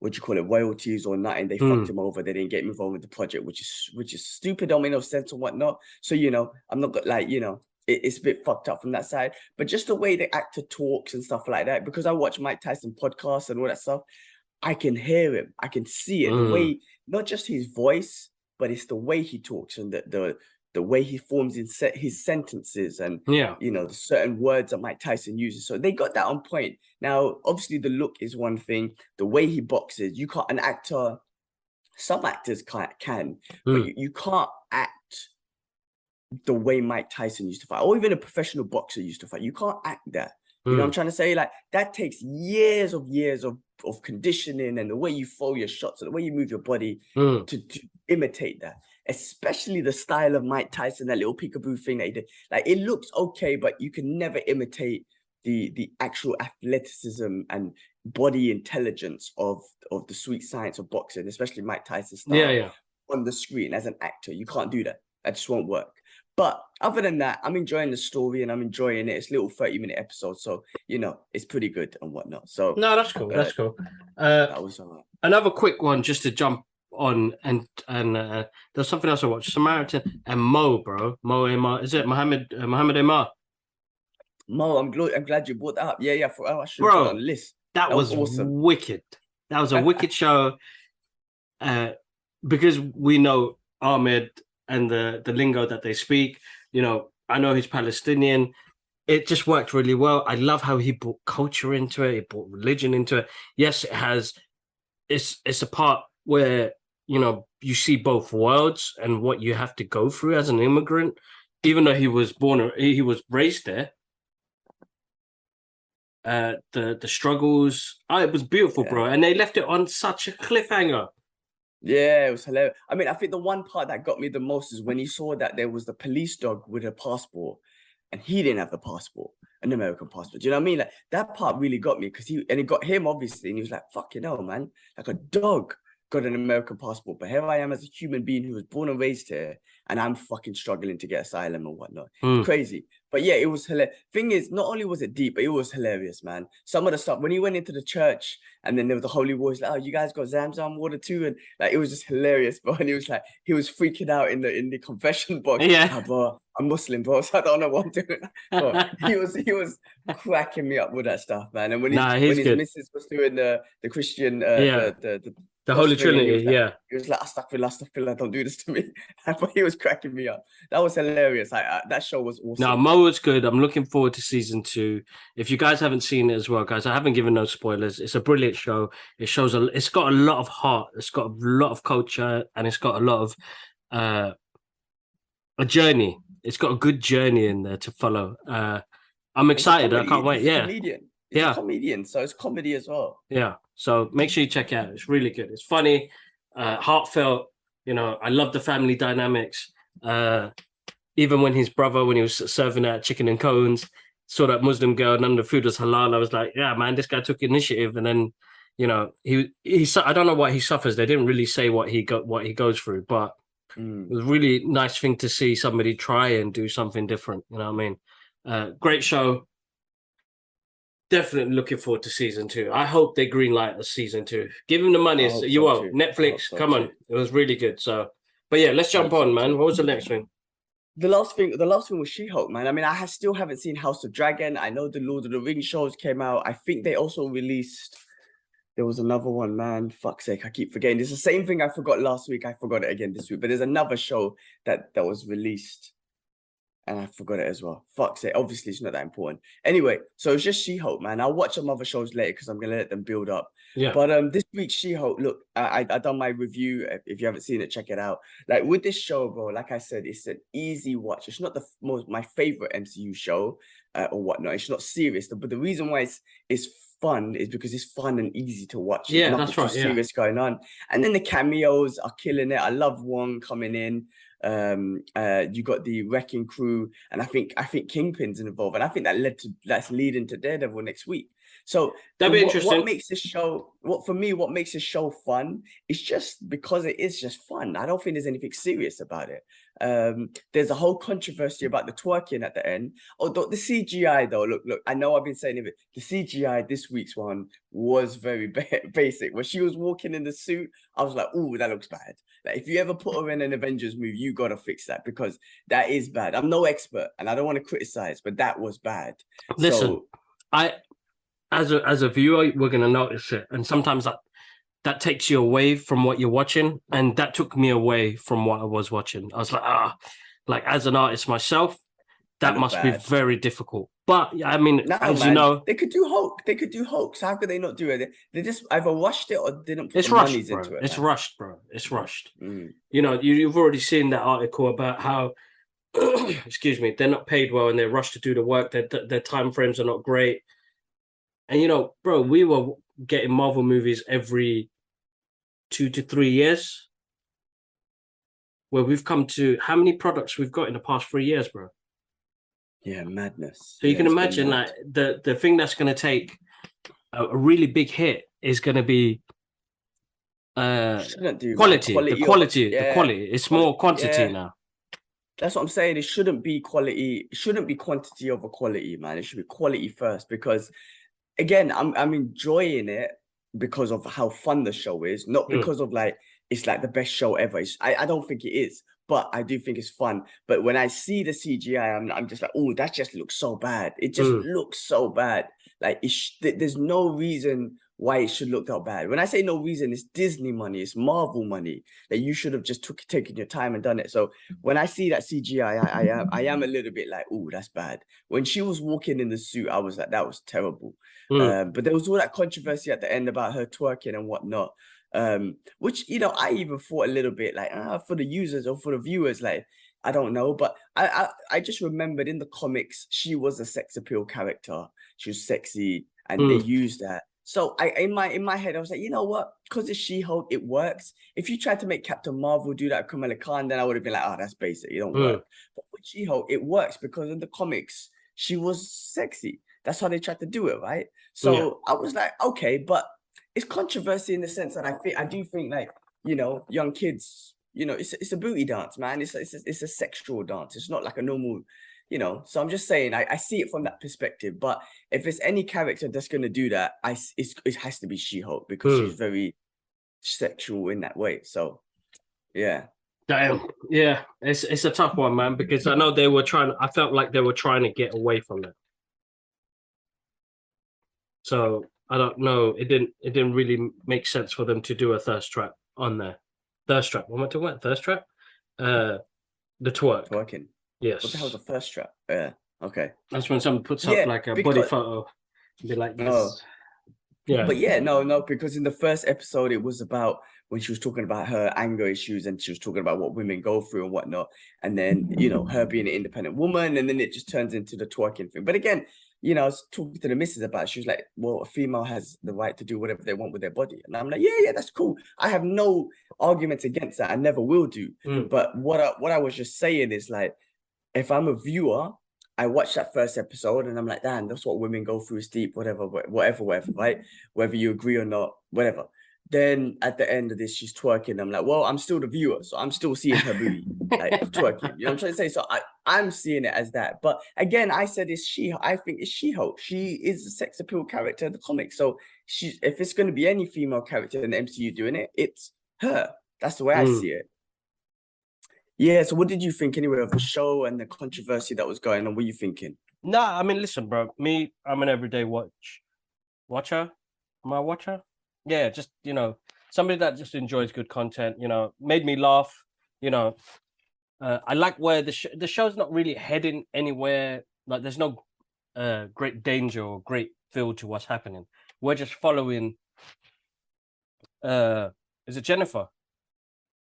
what you call it, royalties or nothing. They fucked him over. They didn't get him involved with the project, which is stupid, don't make no sense or whatnot. So, I'm not like, it's a bit fucked up from that side. But just the way the actor talks and stuff like that, because I watch Mike Tyson podcasts and all that stuff, I can hear him. I can see it. The way, not just his voice, but it's the way he talks and the way he forms his sentences and Yeah. the certain words that Mike Tyson uses. So they got that on point. Now, obviously, the look is one thing. The way he boxes, you can't. An actor, some actors can, but you can't act the way Mike Tyson used to fight, or even a professional boxer used to fight. You can't act that. You know what I'm trying to say? Like, that takes years of conditioning and the way you throw your shots and the way you move your body to imitate that. Especially the style of Mike Tyson, that little peekaboo thing that he did. Like, it looks okay, but you can never imitate the actual athleticism and body intelligence of the sweet science of boxing, especially Mike Tyson's style on the screen as an actor. You can't do that. That just won't work. But other than that, I'm enjoying the story and I'm enjoying it. It's little 30-minute episodes, so it's pretty good and whatnot. So No, that's cool. That's cool. That was all right. Another quick one, just to jump on, and there's something else I watched: Samaritan and Mo, bro. Mo Emar. Is it Mohammed Emar? Mo, I'm glad you brought that up. Yeah, I should put it on Bro, the list. that was awesome. wicked. That was a wicked show. Because we know Ahmed and the lingo that they speak. I know he's Palestinian. It just worked really well. I love how he brought culture into it. He brought religion into it. Yes, it has. It's a part where you see both worlds and what you have to go through as an immigrant. Even though he was raised there, the struggles. It was beautiful, bro. And they left it on such a cliffhanger. Yeah, it was hilarious. I mean, I think the one part that got me the most is when he saw that there was the police dog with a passport and he didn't have the passport, an American passport. Do you know what I mean? Like, that part really got me because it got him, obviously, and he was like, fucking hell, man. Like, a dog got an American passport, but here I am as a human being who was born and raised here, and I'm fucking struggling to get asylum and whatnot. It's crazy. But yeah, it was hilarious. Thing is, not only was it deep, but it was hilarious, man. Some of the stuff, when he went into the church and then there was the holy water, like, oh, you guys got Zamzam water too? And like, it was just hilarious, bro. And he was like, he was freaking out in the confession box. Yeah. Bro, I'm Muslim, bro, so I don't know what I'm doing. But he was cracking me up with that stuff, man. And when his missus was doing the Christian the Holy Trinity, he was like, astaghfirullah, don't do this to me. But he was cracking me up. That was hilarious. That show was awesome. No, Mo was good. I'm looking forward to season 2. If you guys haven't seen it as well, guys, I haven't given no spoilers. It's a brilliant show. It's got a lot of heart. It's got a lot of culture, and it's got a lot of a journey. It's got a good journey in there to follow. I'm excited. I can't wait. Yeah. It's a comedian, so it's comedy as well. Yeah. So make sure you check it out. It's really good. It's funny, heartfelt. I love the family dynamics. Even when his brother, when he was serving out chicken and cones, saw that Muslim girl, none of the food was halal. I was like, yeah, man, this guy took initiative. And then, he I don't know what he suffers. They didn't really say what he goes through, but it was a really nice thing to see somebody try and do something different. You know what I mean? Great show. Definitely looking forward to season 2. I hope they greenlight the season 2. Give them the money. Netflix, come on. It was really good. So, but yeah, let's jump on, man. What was the next thing? The last thing was She-Hulk, man. I mean, I still haven't seen House of Dragon. I know the Lord of the Rings shows came out. I think they also released. There was another one, man. Fuck's sake, I keep forgetting. It's the same thing I forgot last week. I forgot it again this week. But there's another show that was released. And I forgot it as well. Fuck's sake. Obviously, it's not that important. Anyway, so it's just She-Hulk, man. I'll watch some other shows later because I'm going to let them build up. Yeah. But this week, She-Hulk, look, I done my review. If you haven't seen it, check it out. Like, with this show, bro, like I said, it's an easy watch. It's not my favorite MCU show or whatnot. It's not serious. But the reason why it's fun is because it's fun and easy to watch. There's Yeah, nothing that's too right. Yeah. serious going on. And then the cameos are killing it. I love Wong coming in. You got the Wrecking Crew, and I think Kingpin's involved, and I think that's leading to Daredevil next week. So That'd be what interesting. makes this show, what makes this show fun is just because it is just fun. I don't think there's anything serious about it. There's a whole controversy about the twerking at the end. Although the CGI though, look, I know I've been saying it, the CGI this week's one was very basic. When she was walking in the suit, I was like, "Oh, that looks bad." Like, if you ever put her in an Avengers movie, you gotta fix that because that is bad. I'm no expert, and I don't want to criticize, but that was bad. Listen, So, as a viewer, we're gonna notice it, and sometimes that takes you away from what you're watching, and that took me away from what I was watching. I was like, like as an artist myself, that must be very difficult. But I mean, no, as man, you know, they could do Hulk. They could do Hulk. So how could they not do it? They just either rushed it or didn't put it's the rushed, monies bro. into it. It's man. rushed, bro. It's rushed. Mm. You know, you've already seen that article about how, excuse me, they're not paid well and they're rushed to do the work. Their time frames are not great. And you know, bro, we were getting Marvel movies every 2 to 3 years. Where we've come to how many products we've got in the past 3 years, bro. Yeah, madness. So you can imagine like the thing that's going to take a really big hit is going to be quality. The quality. It's more quantity now. That's what I'm saying. It shouldn't be quality. It shouldn't be quantity over quality, man. It should be quality first because, again, I'm enjoying it because of how fun the show is, not because of like it's like the best show ever. I don't think it is, but I do think it's fun. But when I see the CGI, I'm just like, oh, that just looks so bad. It just looks so bad. Like there's no reason why it should look that bad. When I say no reason, it's Disney money, it's Marvel money that you should have just taken your time and done it. So when I see that CGI, I am a little bit like, oh, that's bad. When she was walking in the suit, I was like, that was terrible. But there was all that controversy at the end about her twerking and whatnot. Which, you know, I even thought a little bit like, for the users or for the viewers, like, I don't know, but I just remembered in the comics, she was a sex appeal character. She was sexy, and they used that. So in my head, I was like, you know what? Because it's She-Hulk, it works. If you tried to make Captain Marvel do that, Kamala Khan, then I would have been like, oh, that's basic. It don't work. But with She-Hulk, it works because in the comics, she was sexy. That's how they tried to do it, right? So I was like, okay, but it's controversy in the sense that I do think like, you know, young kids, you know, it's a booty dance, man. It's a sexual dance. It's not like a normal, you know. So I'm just saying, I see it from that perspective. But if it's any character that's going to do that, it has to be She-Hulk because she's very sexual in that way. So, yeah. Damn. Yeah, it's a tough one, man, because I know I felt like they were trying to get away from it. So I don't know. It didn't really make sense for them to do a thirst trap on there. Thirst trap. What am I talking about? Thirst trap? The twerk. Twerking. Yes. What the hell's a thirst trap? Yeah. Okay. That's when someone puts up like a body photo and be like, yes. Yeah. But yeah, no, because in the first episode, it was about when she was talking about her anger issues and she was talking about what women go through and whatnot. And then, you know, her being an independent woman, and then it just turns into the twerking thing. But again, you know, I was talking to the missus about it. She was like, well, a female has the right to do whatever they want with their body. And I'm like, yeah, that's cool. I have no arguments against that. I never will do. But what I was just saying is like, if I'm a viewer, I watched that first episode and I'm like, damn, that's what women go through, is deep, whatever, right? Whether you agree or not, whatever. Then at the end of this, she's twerking. I'm like, well, I'm still the viewer, so I'm still seeing her booty, like twerking. You know what I'm trying to say? So I'm seeing it as that. But again, I said I think it's She-Hulk. She is a sex appeal character in the comics. So if it's going to be any female character in the MCU doing it, it's her. That's the way I see it. Yeah, so what did you think anyway of the show and the controversy that was going on? What were you thinking? No, I mean, listen, bro. I'm an everyday watcher. Am I a watcher? Yeah, just, you know, somebody that just enjoys good content, you know, made me laugh, you know. I like where the show's not really heading anywhere. Like, there's no great danger or great feel to what's happening. We're just following, is it Jennifer?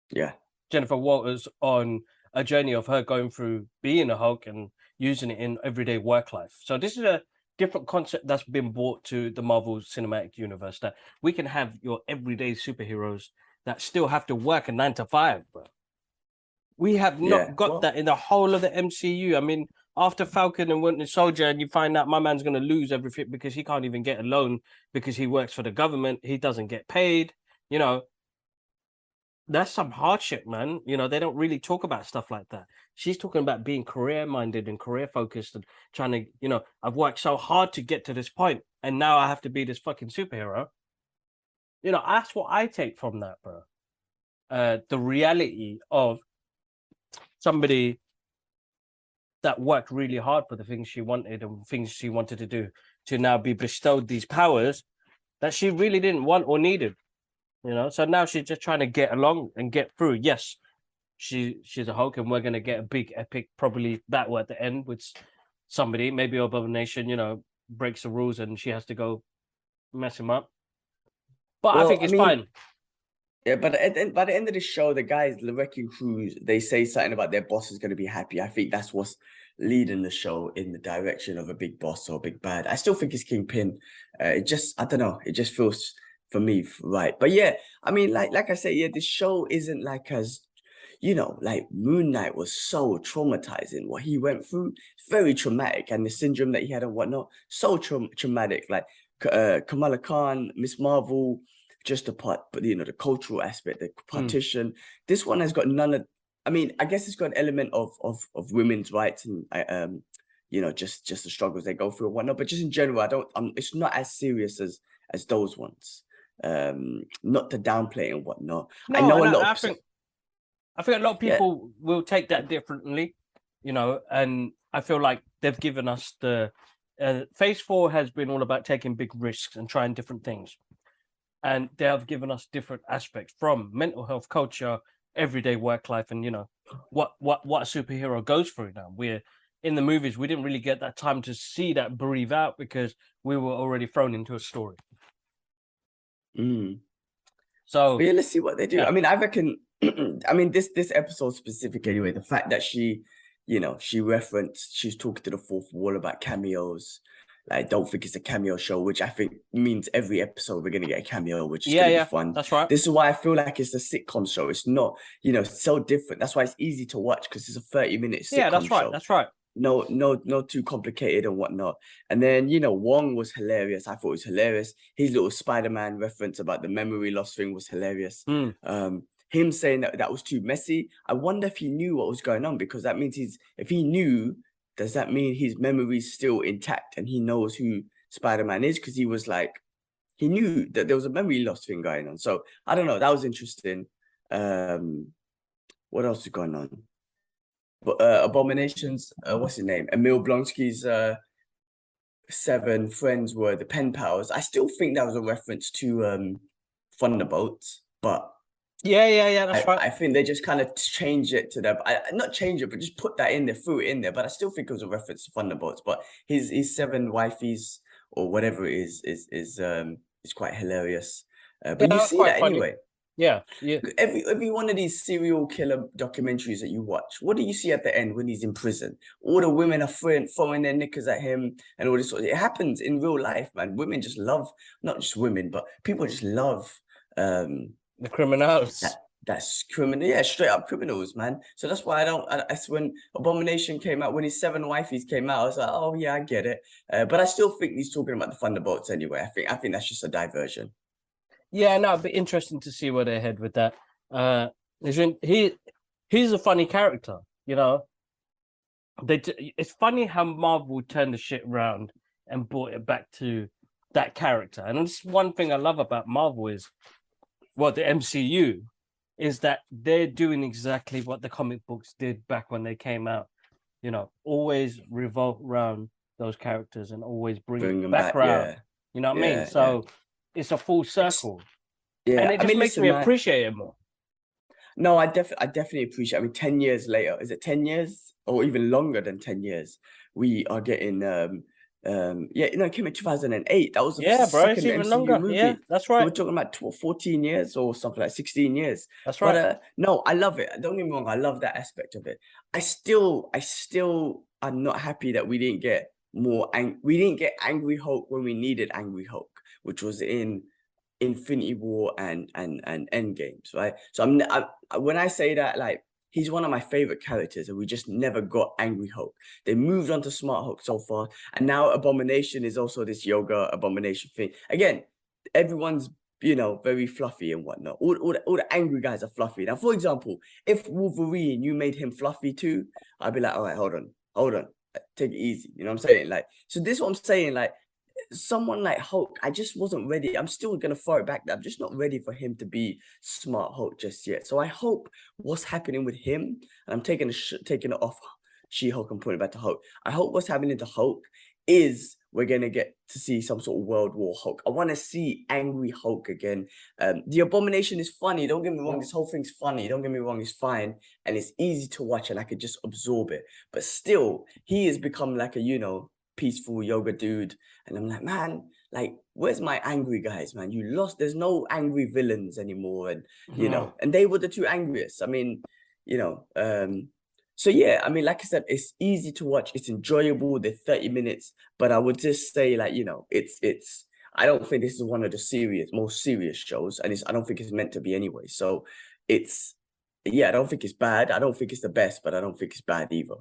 Yeah. Jennifer Walters on a journey of her going through being a Hulk and using it in everyday work life. So this different concept that's been brought to the Marvel Cinematic Universe, that we can have your everyday superheroes that still have to work a 9 to 5, bro. We have not got that in the whole of the MCU. I mean, after Falcon and Winter Soldier, and you find out my man's going to lose everything because he can't even get a loan because he works for the government. He doesn't get paid. You know, that's some hardship, man. You know, they don't really talk about stuff like that. She's talking about being career-minded and career-focused and trying to, you know, I've worked so hard to get to this point, and now I have to be this fucking superhero. You know, that's what I take from that, bro. The reality of somebody that worked really hard for the things she wanted and things she wanted to do, to now be bestowed these powers that she really didn't want or needed. You know, so now she's just trying to get along and get through. Yes, she's a Hulk, and we're gonna get a big epic, probably battle at the end with somebody, maybe Abomination, you know, breaks the rules and she has to go mess him up. But I think it's fine. Yeah, but by the end of the show, the guys, the wrecking crews, they say something about their boss is going to be happy. I think that's what's leading the show in the direction of a big boss or a big bad. I still think it's Kingpin. I don't know. It just feels for me right. But yeah, I mean, like I said, yeah, the show isn't like as, you know, like Moon Knight was so traumatizing. What he went through, very traumatic, and the syndrome that he had and whatnot, so traumatic. Like Kamala Khan, Miss Marvel, just the part, but you know, the cultural aspect, the partition. This one has got none of. I mean, I guess it's got an element of women's rights and you know, just the struggles they go through and whatnot. But just in general, I don't. It's not as serious as those ones. Not to downplay and whatnot. No, I know I think a lot of people will take that differently, you know, and I feel like they've given us the Phase 4 has been all about taking big risks and trying different things. And they have given us different aspects from mental health, culture, everyday work life, and you know what a superhero goes through. Now we're in the movies, we didn't really get that time to see that breathe out because we were already thrown into a story. So but yeah, let's see what they do. Yeah. I mean, I reckon. I mean, this episode specific anyway. The fact that she, you know, she's talking to the fourth wall about cameos. I don't think it's a cameo show, which I think means every episode we're gonna get a cameo, which is gonna be fun. That's right. This is why I feel like it's a sitcom show. It's not, you know, so different. That's why it's easy to watch because it's a 30-minute sitcom show. That's right. No, too complicated and whatnot. And then, you know, Wong was hilarious. I thought it was hilarious. His little Spider-Man reference about the memory loss thing was hilarious. Him saying that was too messy. I wonder if he knew what was going on, because that means if he knew, does that mean his memory's still intact and he knows who Spider-Man is? Because he was like, he knew that there was a memory loss thing going on. So I don't know. That was interesting. What else is going on? But Abominations, what's his name? Emil Blonsky's 7 friends were the pen pals. I still think that was a reference to Thunderbolts, but yeah, that's right. I think they just kind of changed it to them. Not change it, but just put that in there, threw it in there. But I still think it was a reference to Thunderbolts. But his 7 wifeys or whatever it is quite hilarious. But you see that funny. Anyway. Yeah. Every one of these serial killer documentaries that you watch, what do you see at the end when he's in prison? All the women are throwing their knickers at him and all this. It happens in real life, man. Women just love, not just women, but people just love the criminals. That's criminal, yeah, straight up criminals, man. So that's why that's when Abomination came out, when his 7 wifeys came out, I was like, oh yeah, I get it. But I still think he's talking about the Thunderbolts anyway. I think that's just a diversion. Yeah, no, it'd be interesting to see where they head with that. He's a funny character, you know. It's funny how Marvel turned the shit around and brought it back to that character. And it's one thing I love about Marvel is, well, the MCU, is that they're doing exactly what the comic books did back when they came out. You know, always revolve around those characters and always bring them back around. Yeah. You know what I mean? So it's a full circle. And it just makes me appreciate it more. No, I definitely appreciate it. I mean, 10 years later, is it 10 years or even longer than 10 years? We are getting it came in 2008. That was the second it's even MCU longer. movie. Yeah, that's right. So we're talking about 14 years or something like 16 years. That's right. But no, I love it. Don't get me wrong. I love that aspect of it. I still am not happy that we didn't get we didn't get Angry Hulk when we needed Angry Hulk, which was in Infinity War and Endgames, right? So when I say that, like, he's one of my favorite characters, and we just never got Angry Hulk. They moved on to Smart Hulk so far, and now Abomination is also this yoga abomination thing. Again, everyone's very fluffy and whatnot. All the angry guys are fluffy. Now, for example, if Wolverine, you made him fluffy too, I'd be like, all right, hold on, take it easy. You know what I'm saying? Like, so this is what I'm saying, like, someone like Hulk, I just wasn't ready. I'm still gonna throw it back there. I'm just not ready for him to be Smart Hulk just yet. So I hope what's happening with him, and I'm taking it off She-Hulk and putting it back to Hulk. I hope what's happening to Hulk is we're gonna get to see some sort of World War Hulk. I want to see angry Hulk again. The Abomination is funny. Don't get me wrong. This whole thing's funny. Don't get me wrong. It's fine and it's easy to watch, and I could just absorb it. But still, he has become like a peaceful yoga dude, and I'm like, man, like, where's my angry guys, man? You lost. There's no angry villains anymore, and and they were the two angriest. I mean, so yeah, I mean, like I said, it's easy to watch, it's enjoyable, they're 30 minutes, but I would just say, like, it's I don't think this is one of the most serious shows, and I don't think it's meant to be anyway. So it's yeah, I don't think it's bad. I don't think it's the best, but I don't think it's bad either.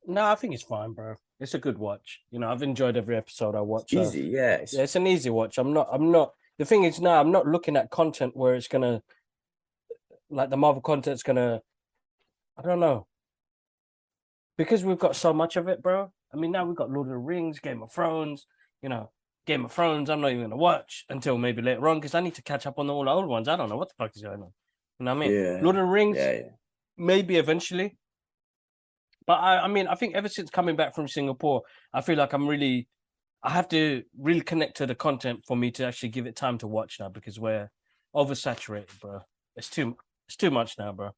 No, I think it's fine, bro. It's a good watch. I've enjoyed every episode I watch. Easy, yeah. It's an easy watch. I'm not. The thing is, now I'm not looking at content where it's gonna, like, the Marvel content's gonna. I don't know. Because we've got so much of it, bro. I mean, now we've got Lord of the Rings, Game of Thrones. Game of Thrones, I'm not even gonna watch until maybe later on because I need to catch up on all the old ones. I don't know what the fuck is going on. You know what I mean? Yeah. Lord of the Rings, Yeah. maybe eventually. But I mean, I think ever since coming back from Singapore, I feel like I have to really connect to the content for me to actually give it time to watch now, because we're oversaturated, bro. It's too much now, bro.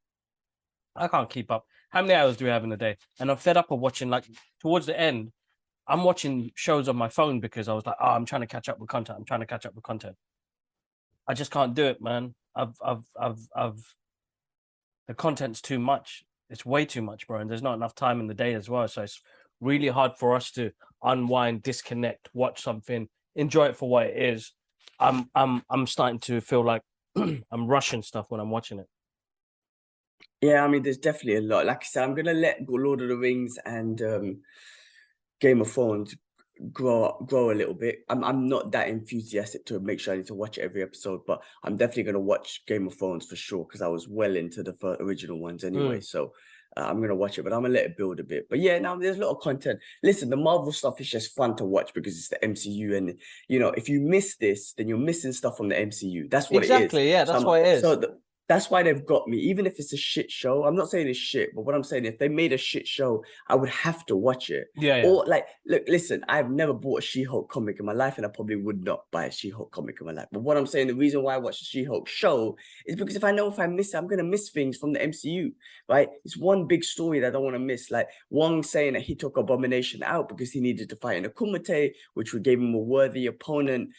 I can't keep up. How many hours do we have in a day? And I'm fed up of watching, like, towards the end, I'm watching shows on my phone because I was like, I'm trying to catch up with content. I just can't do it, man. The content's too much. It's way too much, bro. And there's not enough time in the day as well. So it's really hard for us to unwind, disconnect, watch something, enjoy it for what it is. I'm starting to feel like I'm rushing stuff when I'm watching it. Yeah, I mean, there's definitely a lot. Like I said, I'm gonna let Lord of the Rings and Game of Thrones grow a little bit. I'm not that enthusiastic to make sure I need to watch every episode, but I'm definitely gonna watch Game of Thrones for sure because I was well into the original ones anyway. So I'm gonna watch it, but I'm gonna let it build a bit. But yeah, now there's a lot of content. Listen, the Marvel stuff is just fun to watch because it's the MCU, and if you miss this, then you're missing stuff from the MCU. That's what it is. Exactly. Yeah, that's what it is. That's why they've got me, even if it's a shit show. I'm not saying it's shit, but what I'm saying, if they made a shit show, I would have to watch it. Yeah. Or, like, look, listen, I've never bought a She-Hulk comic in my life, and I probably would not buy a She-Hulk comic in my life. But what I'm saying, the reason why I watch the She-Hulk show is because if I miss it, I'm gonna miss things from the MCU, right? It's one big story that I don't want to miss. Like Wong saying that he took Abomination out because he needed to fight in a Kumite, which would give him a worthy opponent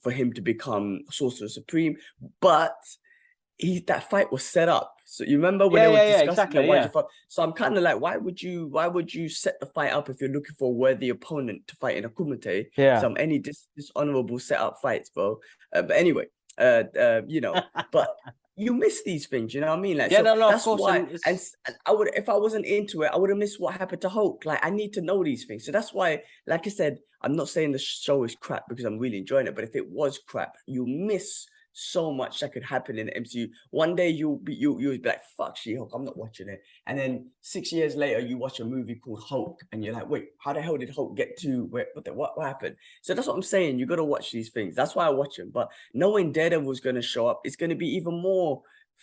for him to become Sorcerer Supreme, but that fight was set up. So you remember when they were discussing that? So I'm kind of like, why would you set the fight up if you're looking for a worthy opponent to fight in a Kumite? Yeah. Some any dishonorable set up fights, bro. But anyway, but you miss these things, you know what I mean? Like, yeah, so no, that's of course. why. And I would, if I wasn't into it, I would have missed what happened to Hulk. Like, I need to know these things. So that's why, like I said, I'm not saying the show is crap because I'm really enjoying it. But if it was crap, you miss so much that could happen in the MCU. One day you'll be like, fuck She-Hulk, I'm not watching it. And then 6 years later, you watch a movie called Hulk, and you're like, wait, how the hell did Hulk get to what happened? So that's what I'm saying. You got to watch these things. That's why I watch them. But knowing Daredevil's going to show up, it's going to be even more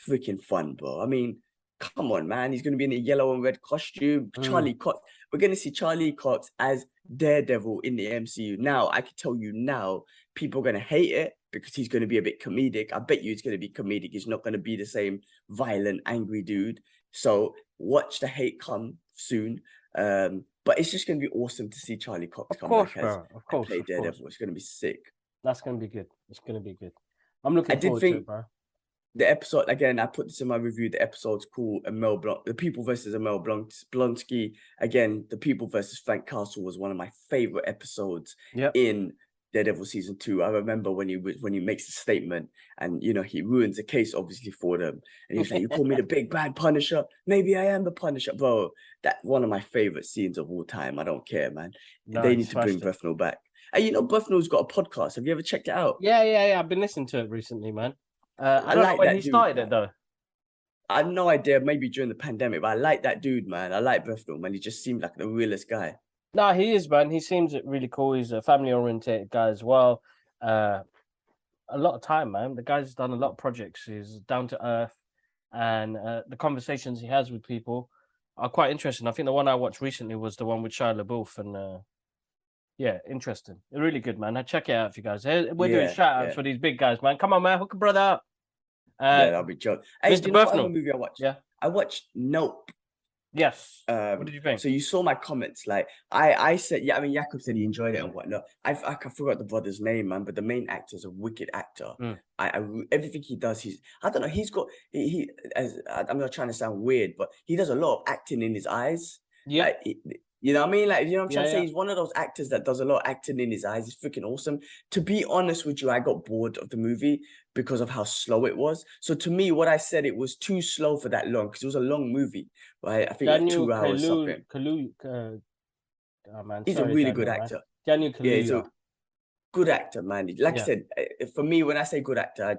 freaking fun, bro. I mean, come on, man. He's going to be in a yellow and red costume. Charlie Cox. We're going to see Charlie Cox as Daredevil in the MCU. Now, I can tell you now, people are going to hate it because he's going to be a bit comedic. I bet you he's going to be comedic. He's not going to be the same violent, angry dude. So watch the hate come soon. But it's just going to be awesome to see Charlie Cox come back as play Daredevil. It's going to be sick. That's going to be good. It's going to be good. I'm looking forward to it, bro. the episode again, I put this in my review. The episode's called The People versus Blonsky. Again, The People versus Frank Castle was one of my favorite episodes Yep. in Daredevil season 2. I remember when he makes a statement and he ruins the case obviously for them. And he was like, "You call me the big bad Punisher? Maybe I am the Punisher, bro." That one of my favorite scenes of all time. I don't care, man. No, They he need to bring smashed it. Brefnell back. And Brefnell's got a podcast. Have you ever checked it out? Yeah. I've been listening to it recently, man. I don't know like when that he dude, started man. it though. I have no idea, maybe during the pandemic, but I like that dude, man. I like Brefnell, man. He just seemed like the realest guy. No, he is, man. He seems really cool. He's a family-oriented guy as well. A lot of time, man. The guy's done a lot of projects. He's down to earth, and the conversations he has with people are quite interesting. I think the one I watched recently was the one with Shia LaBeouf, and yeah, interesting. Really good, man. Check it out if you guys. We're doing shout outs for these big guys, man. Come on, man. Hook a brother up. That'll be joke. Hey, Mr. do you know what other Bufnell. movie I watched? Yeah. I watched Nope. Yes. What did you think? So you saw my comments, like I said, yeah. I mean, Jakob said he enjoyed it and whatnot. I forgot the brother's name, man. But the main actor is a wicked actor. Everything he does, I don't know. He's got I'm not trying to sound weird, but he does a lot of acting in his eyes. Yeah. You know what I mean? Like, you know what I'm trying to say? Yeah. He's one of those actors that does a lot of acting in his eyes. It's freaking awesome. To be honest with you, I got bored of the movie because of how slow it was. So to me, what I said, it was too slow for that long because it was a long movie, right? I think like 2 hours something. Oh man, He's a sorry, really good Daniel, actor. Daniel Yeah, he's a Kaluuya. good actor, man. Like I said, for me, when I say good actor,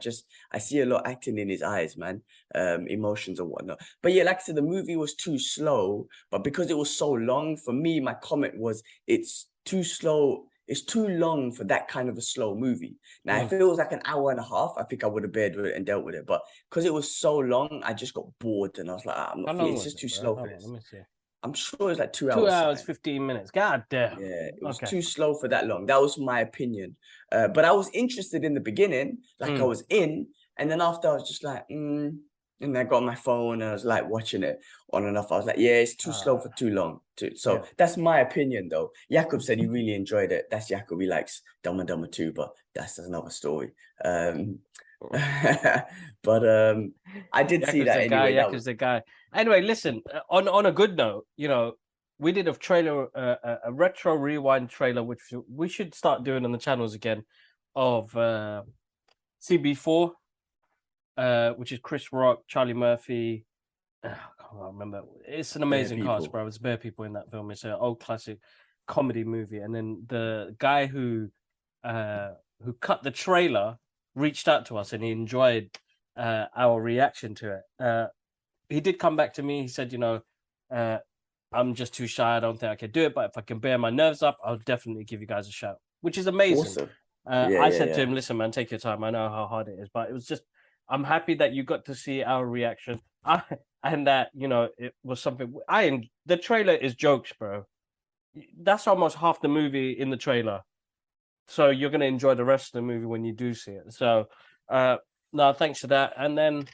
I see a lot acting in his eyes, man. Emotions and whatnot. But yeah, like I said, the movie was too slow. But because it was so long, for me, my comment was it's too slow. It's too long for that kind of a slow movie. Now, if it was like an hour and a half, I think I would have bared with it and dealt with it. But because it was so long, I just got bored and I was like, I'm not feeling. It's just too slow for this. Let me see. I'm sure it's like 2 2 hours. hours, 15 minutes. God damn. Yeah, it was too slow for that long. That was my opinion. But I was interested in the beginning, like I was in, and then after I was just like, and I got on my phone and I was like watching it on and off. I was like, yeah, it's too slow for too long. So that's my opinion, though. Jakob said he really enjoyed it. That's Jakob. He likes Dumb and Dumber 2, but that's another story. But I did see that anyway. Yak is the guy. Anyway, listen. On a good note, we did a trailer, a retro rewind trailer, which we should start doing on the channels again, of CB4, which is Chris Rock, Charlie Murphy. I can't remember. It's an amazing cast, bro. It's bare people in that film. It's an old classic comedy movie, and then the guy who cut the trailer reached out to us and he enjoyed our reaction to it. He did come back to me. He said, I'm just too shy. I don't think I can do it. But if I can bear my nerves up, I'll definitely give you guys a shout, which is amazing. Awesome. I said to him, listen, man, take your time. I know how hard it is, but it was just, I'm happy that you got to see our reaction. And that, it was something the trailer is jokes, bro. That's almost half the movie in the trailer. So you're going to enjoy the rest of the movie when you do see it. So, no, thanks for that. And then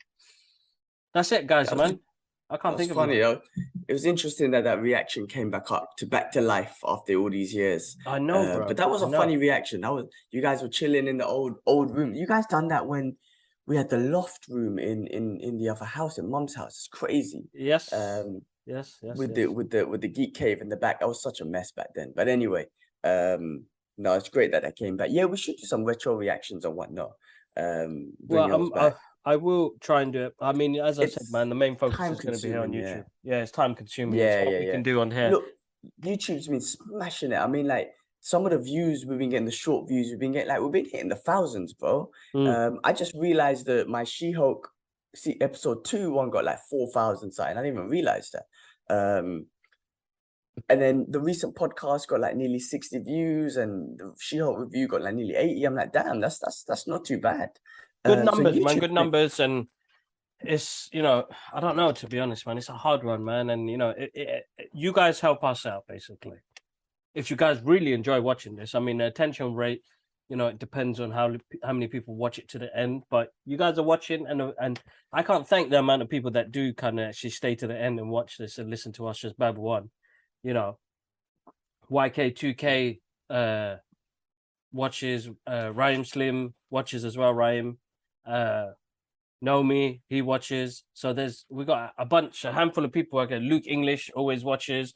that's it, guys, man. I can't think of it. Funny, though. It was interesting that reaction came back to life after all these years. I know, bro. But that was a funny reaction. You guys were chilling in the old room. You guys done that when we had the loft room in the other house, in Mum's house. It's crazy. Yes. Yes. With the geek cave in the back. That was such a mess back then. But anyway, no, it's great that came back. Yeah, we should do some retro reactions and whatnot. I will try and do it. I mean, as I said, man, the main focus is going to be here on YouTube. Yeah, it's time consuming. Yeah, it's what we can do on here. Look, YouTube's been smashing it. I mean, like some of the views we've been getting, the short views we've been hitting the thousands, bro. I just realized that my She-Hulk episode 2 one got like 4,000 something. I didn't even realize that. And then the recent podcast got like nearly 60 views, and the She-Hulk review got like nearly 80. I'm like, damn, that's not too bad. Good numbers, man. Good numbers, and it's I don't know, to be honest, man. It's a hard one, man, and you guys help us out basically. If you guys really enjoy watching this, I mean, the attention rate, it depends on how many people watch it to the end. But you guys are watching, and I can't thank the amount of people that do kind of actually stay to the end and watch this and listen to us just babble on. YK2K watches, Raheem Slim watches as well. Raheem, know me, he watches. So we got a handful of people. Okay, Luke English always watches,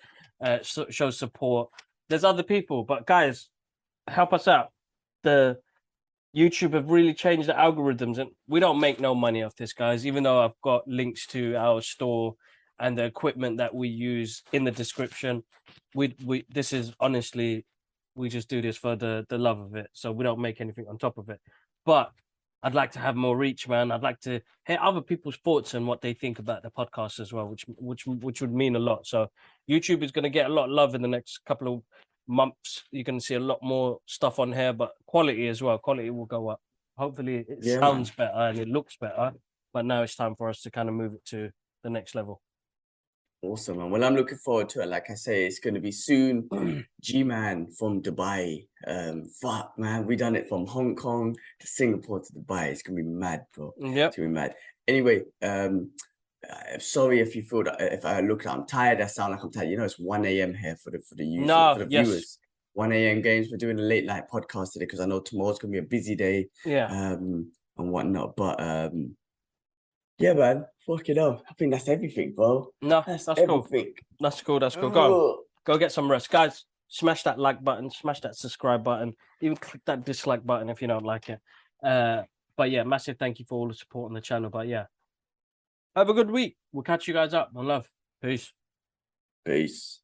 shows support. There's other people, but guys, help us out. The YouTube have really changed the algorithms, and we don't make no money off this, guys. Even though I've got links to our store and the equipment that we use in the description, we this is honestly, we just do this for the love of it. So we don't make anything on top of it. But I'd like to have more reach, man. I'd like to hear other people's thoughts and what they think about the podcast as well, which would mean a lot. So YouTube is going to get a lot of love in the next couple of months. You can see a lot more stuff on here, but quality as well. Quality will go up. Hopefully, it Yeah, sounds better and it looks better. But now it's time for us to kind of move it to the next level. Awesome, man. Well, I'm looking forward to it. Like I say, it's going to be soon. G-Man from Dubai. Fuck, man. We done it from Hong Kong to Singapore to Dubai. It's going to be mad, bro. Yep. It's going to be mad. Anyway, sorry if you feel that if I look I'm tired, I sound like I'm tired. You know, it's 1 a.m. here for the users, No, for the yes. viewers. 1 a.m. games. We're doing a late night podcast today because I know tomorrow's going to be a busy day. Yeah. And whatnot. But yeah, man. Fucking hell. I think that's everything, bro. No, That's cool. everything. That's cool. That's cool. Go on. Go get some rest, guys. Smash that like button. Smash that subscribe button. Even click that dislike button if you don't like it. But yeah, massive thank you for all the support on the channel. But yeah, have a good week. We'll catch you guys up. One love. Peace. Peace.